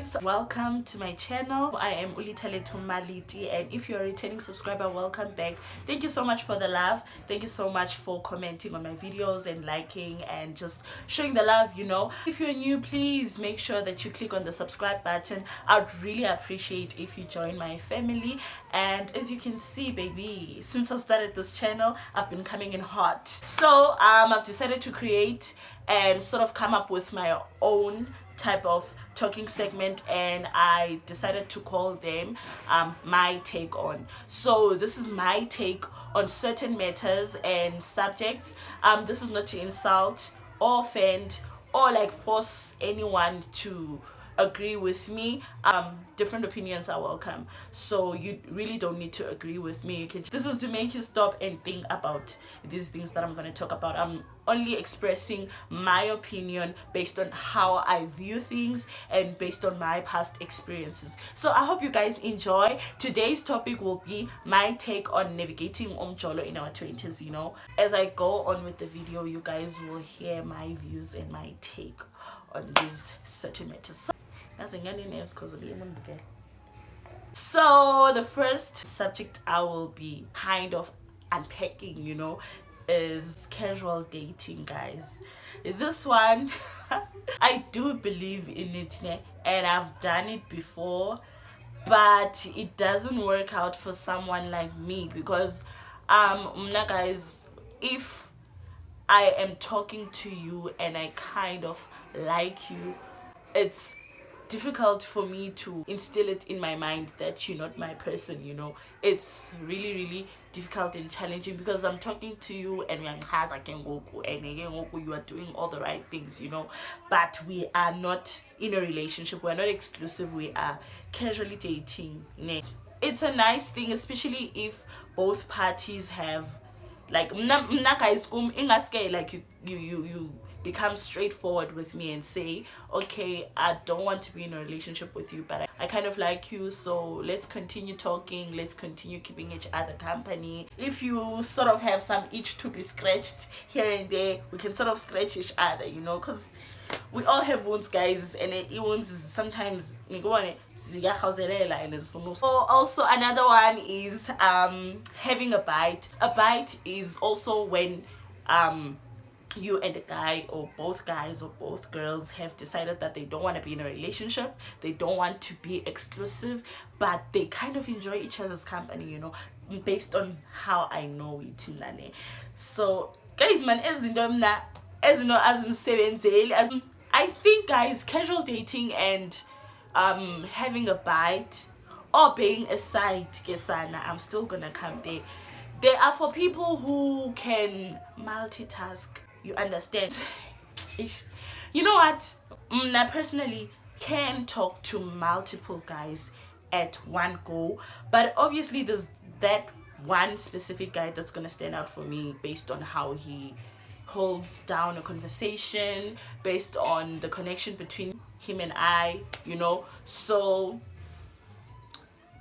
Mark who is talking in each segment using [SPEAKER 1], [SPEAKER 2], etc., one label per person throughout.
[SPEAKER 1] guys, welcome to my channel. I am Untitled Chapter, and if you're a returning subscriber, welcome back. Thank you so much for the love. Thank you so much for commenting on my videos and liking and just showing the love, you know. If you're new, please make sure that you click on the subscribe button. I'd really appreciate if you join my family. And as you can see, baby, since I started this channel, I've been coming in hot. So I've decided to create and sort of come up with my own type of talking segment, and I decided to call them my take on. So this is my take on certain matters and subjects. This is not to insult or offend or like force anyone to agree with me. Different opinions are welcome, so you really don't need to agree with me. You can, this is to make you stop and think about these things that I'm going to talk about. I'm only expressing my opinion based on how I view things and based on my past experiences. So I hope you guys enjoy. Today's topic will be my take on navigating umjolo in our 20s, you know. As I go on with the video, you guys will hear my views and my take on these certain matters. So the first subject I will be kind of unpacking, you know, is casual dating, guys. This one I do believe in it, and I've done it before, but it doesn't work out for someone like me because guys, if I am talking to you and I kind of like you, it's difficult for me to instill it in my mind that you're not my person, you know. It's really difficult and challenging because I'm talking to you and you are doing all the right things, you know, but we are not in a relationship. We're not exclusive. We are casually dating. It's a nice thing, especially if both parties have like like you become straightforward with me and say, okay, I don't want to be in a relationship with you, but I kind of like you, so let's continue talking, let's continue keeping each other company. If you sort of have some itch to be scratched here and there, we can sort of scratch each other, you know, because we all have wounds, guys, and wounds sometimes so also another one is having a bite. A bite is also when you and a guy, or both guys or both girls, have decided that they don't want to be in a relationship, they don't want to be exclusive, but they kind of enjoy each other's company, you know, based on how I know it. So guys, man, as you know, I think, guys, casual dating and having a bite or being a side kesana, I'm still gonna come there. They are for people who can multitask. You understand? You know what? I personally can talk to multiple guys at one go, but obviously there's that one specific guy that's gonna stand out for me based on how he holds down a conversation, based on the connection between him and I, you know. So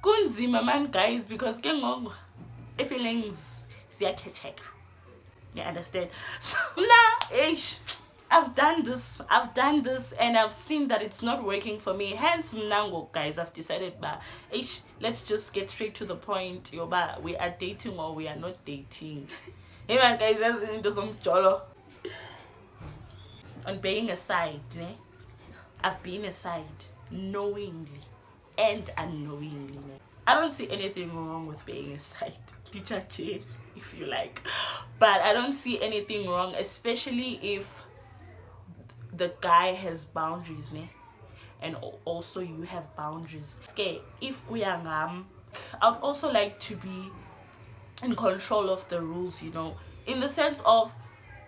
[SPEAKER 1] kunzima man, guys, because feelings ziyakhetsheka. You understand? So now I've done this and I've seen that it's not working for me. Hence mnango, guys, I've decided let's just get straight to the point. We are dating or we are not dating. Hey man, guys, that's into some umjolo. On being a side, I've been a side knowingly and unknowingly. I don't see anything wrong with being a side. Teacher Che, if you like. But I don't see anything wrong, especially if the guy has boundaries, and also you have boundaries. Okay, if we are I'd also like to be in control of the rules, you know, in the sense of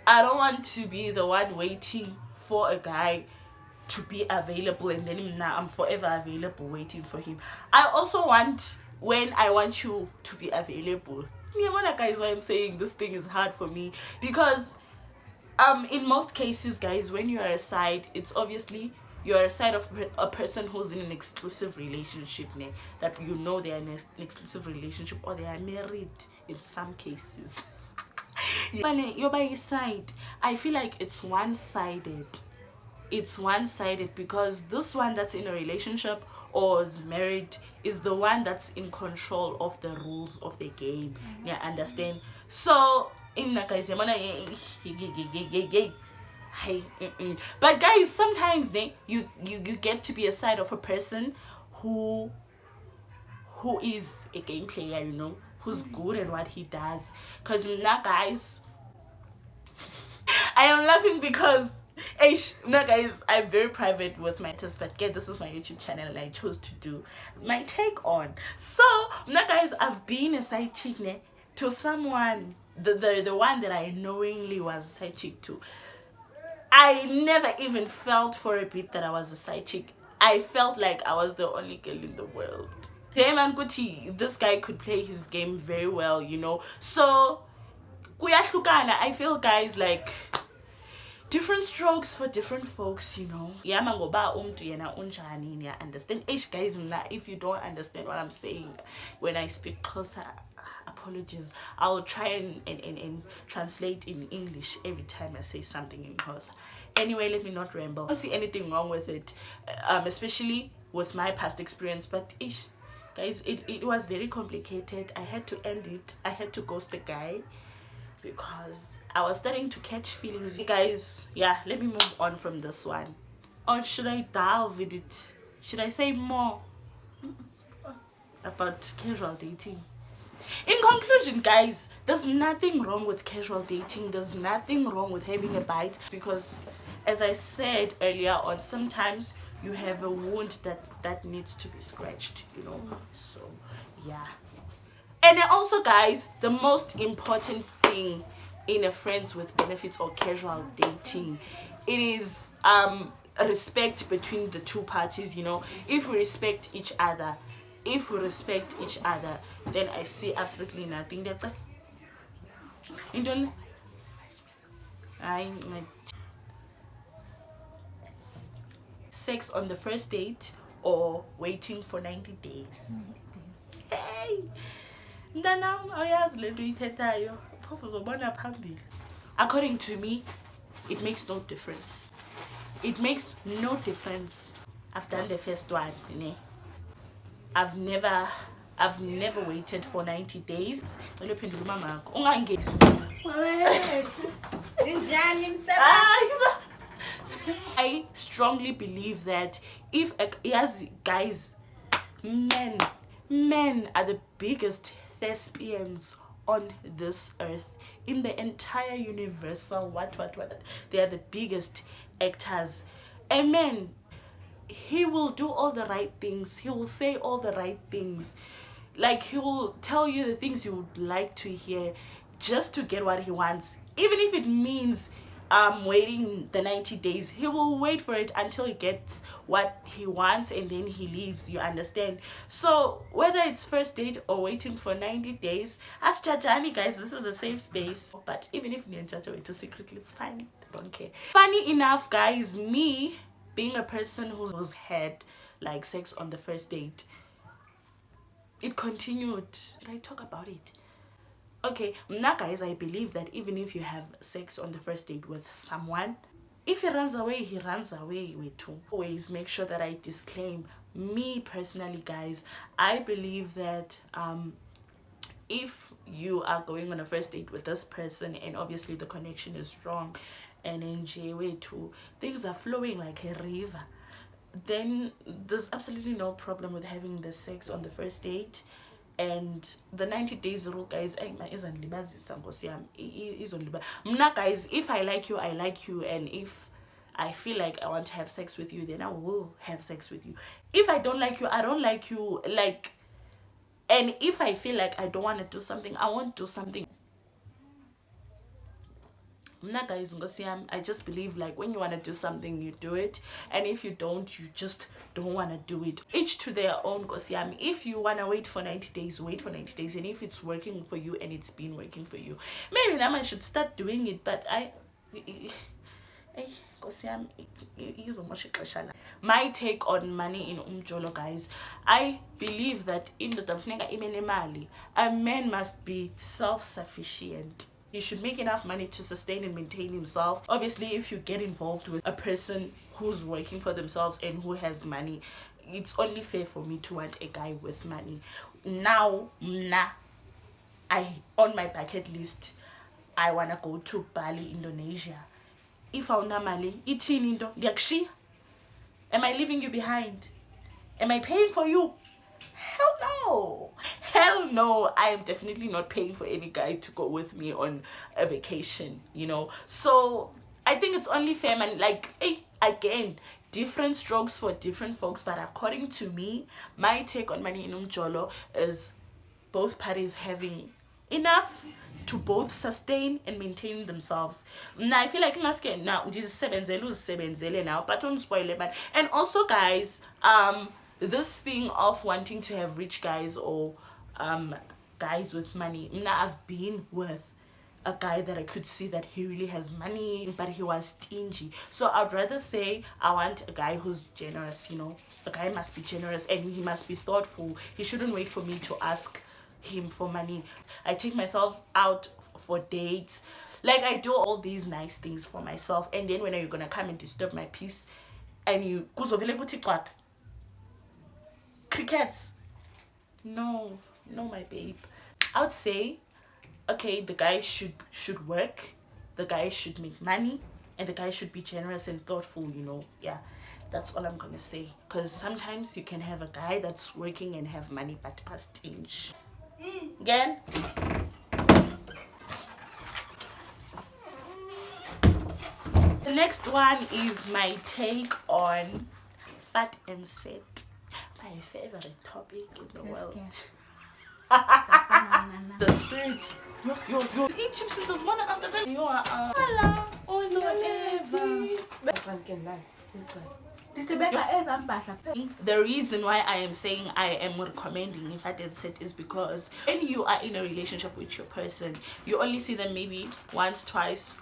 [SPEAKER 1] I don't want to be the one waiting for a guy to be available and then I'm forever available waiting for him. I also want, when I want you to be available, guys, why I'm saying this thing is hard for me, because in most cases, guys, when you are a side, it's obviously you're a side of a person who's in an exclusive relationship, that you know they're in an exclusive relationship or they are married in some cases. You're by your side. I feel like it's one-sided. it's one-sided, because this one that's in a relationship or is married is the one that's in control of the rules of the game. Yeah, understand? So in guys, hey, but guys, sometimes you get to be a side of a person who is a game player, who's good at what he does. Because now, guys, I am laughing because no, guys, I'm very private with my test, but this is my YouTube channel and I chose to do my take on. So now, guys, I've been a side chick to someone, the one that I knowingly was a side chick to. I never even felt for a bit that I was a side chick. I felt like I was the only girl in the world. Damn, and Guti, this guy could play his game very well, So, I feel, guys, like different strokes for different folks, Yama ngoba umntu yena unjani, ya understand? Guys, if you don't understand what I'm saying when I speak closer, apologies. I'll try and translate in English every time I say something in Xhosa. Anyway, let me not ramble. I don't see anything wrong with it, especially with my past experience, but guys, it was very complicated. I had to end it. I had to ghost the guy because I was starting to catch feelings. Guys, yeah, let me move on from this one. Or should I delve with it? Should I say more about casual dating? In conclusion, guys, there's nothing wrong with casual dating. There's nothing wrong with having a bite, because as I said earlier on, sometimes you have a wound that needs to be scratched, So yeah. And also, guys, the most important thing in a friends with benefits or casual dating, it is respect between the two parties. If we respect each other, then I see absolutely nothing that's sex on the first date or waiting for 90 days. Hey, according to me, it makes no difference. It makes no difference. I've done the first one, I've never waited for 90 days. I strongly believe that guys, men are the biggest thespians on this earth, in the entire universal what they are the biggest actors. A man, he will do all the right things, he will say all the right things, like he will tell you the things you would like to hear just to get what he wants, even if it means waiting the 90 days. He will wait for it until he gets what he wants and then he leaves, you understand? So whether it's first date or waiting for 90 days, ask Jajani, guys, this is a safe space. But even if you judge away to secretly, it's fine, don't care. Funny enough, guys, me being a person who's had like sex on the first date, it continued. Did I talk about it? Okay, now, guys, I believe that even if you have sex on the first date with someone, if he runs away, he runs away with too. Always make sure that I disclaim, me personally, guys, I believe that if you are going on a first date with this person and obviously the connection is strong and in way too, things are flowing like a river, then there's absolutely no problem with having the sex on the first date. And the 90 days rule, guys, guys, if I like you, I like you, and if I feel like I want to have sex with you, then I will have sex with you. If I don't like you, I don't like you, like, and if I feel like I don't want to do something, I won't do something. Guys, I just believe like when you want to do something, you do it, and if you don't, you just don't want to do it. Each to their own. If you want to wait for 90 days, wait for 90 days, and if it's working for you and it's been working for you, maybe now I should start doing it. But my take on money in umjolo, guys, I believe that in the a man must be self-sufficient. He should make enough money to sustain and maintain himself. Obviously, if you get involved with a person who's working for themselves and who has money, it's only fair for me to want a guy with money. Now, on my bucket list, I wanna go to Bali, Indonesia. If awuna mali, ithini into? Ndiyakushiya? Am I leaving you behind? Am I paying for you? Hell no. Hell no. I am definitely not paying for any guy to go with me on a vacation, you know. So I think it's only fair, man. Like, hey, again, different strokes for different folks, but according to me, my take on money in umjolo is both parties having enough to both sustain and maintain themselves. Now I feel like now but don't spoil it, man. And also, guys, this thing of wanting to have rich guys or guys with money. Now I've been with a guy that I could see that he really has money, but he was stingy. So I'd rather say I want a guy who's generous, you know. A guy must be generous and he must be thoughtful. He shouldn't wait for me to ask him for money. I take myself out for dates. Like, I do all these nice things for myself, and then when are you gonna come and disturb my peace and you crickets? No, my babe. I would say, okay, the guy should work, the guy should make money, and the guy should be generous and thoughtful, you know. Yeah, that's all I'm gonna say, because sometimes you can have a guy that's working and have money but pastinge. Again, the next one is my take on fat and set, my favorite topic in the world. The spirits, yo, Egyptians is one after them. You are hello, oh no, ever. The reason why I am saying I am recommending if I did set is because when you are in a relationship with your person, you only see them maybe once, twice,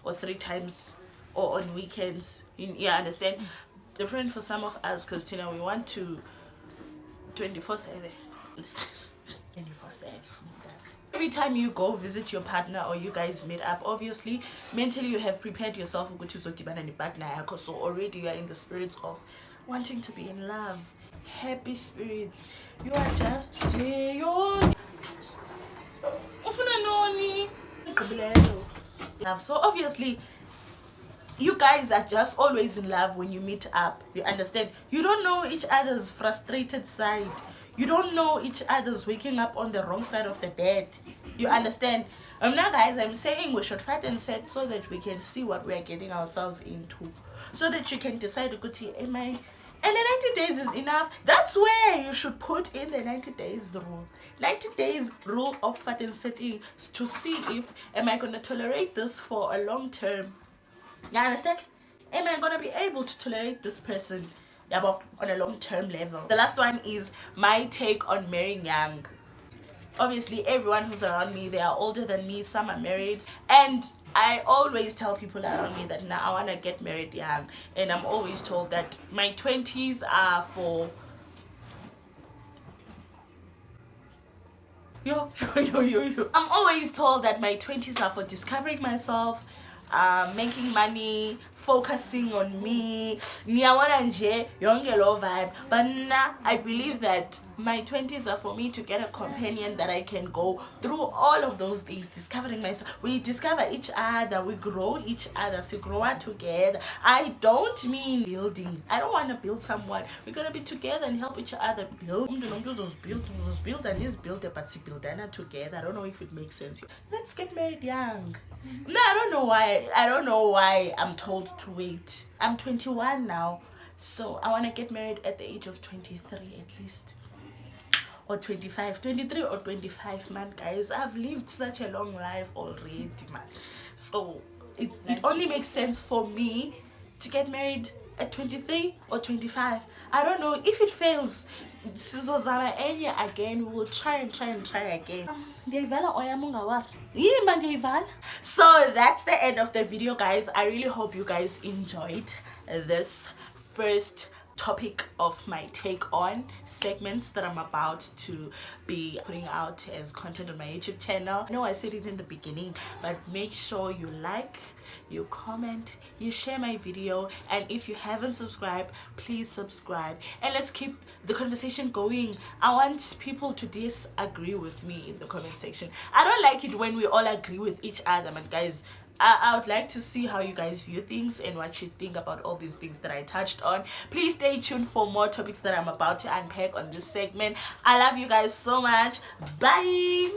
[SPEAKER 1] or 3 times, or on weekends. Yeah, understand? Different for some of us, because you know we want to 24/7. 24/7. Every time you go visit your partner or you guys meet up, obviously mentally you have prepared yourself partner, so already you are in the spirits of wanting to be in love, happy spirits. You are just so obviously you guys are just always in love when you meet up. You understand? You don't know each other's frustrated side. You don't know each other's waking up on the wrong side of the bed. You understand? Now, guys, I'm saying we should fight and set so that we can see what we are getting ourselves into. So that you can decide, am I... And the 90 days is enough. That's where you should put in the 90 days rule. 90 days rule of fight and setting to see if, am I going to tolerate this for a long term? You understand? Am I going to be able to tolerate this person? Yeah, but on a long-term level. The last one is my take on marrying young. Obviously, everyone who's around me, they are older than me. Some are married, and I always tell people around me that now I want to get married young. And I'm always told that my 20s are for I'm always told that my 20s are for discovering myself, making money, focusing on me, vibe. But now I believe that my 20s are for me to get a companion that I can go through all of those things, discovering myself. We discover each other, we grow each other, so grow up together. I don't mean building. I don't want to build someone. We're gonna be together and help each other build. Build and let's build a build together. I don't know if it makes sense. Let's get married young. No, I don't know why I'm told to wait. I'm 21 now, so I want to get married at the age of 23 at least, or 25, 23 or 25, man. Guys, I've lived such a long life already, man. So it only makes sense for me to get married at 23 or 25. I don't know if it fails. Again, we will try again. So that's the end of the video, guys. I really hope you guys enjoyed this first topic of my take on segments that I'm about to be putting out as content on my YouTube channel. I know I said it in the beginning, but make sure you like, you comment, you share my video, and if you haven't subscribed, please subscribe, and let's keep the conversation going. I want people to disagree with me in the comment section. I don't like it when we all agree with each other, man. Guys, I would like to see how you guys view things and what you think about all these things that I touched on. Please stay tuned for more topics that I'm about to unpack on this segment. I love you guys so much. Bye.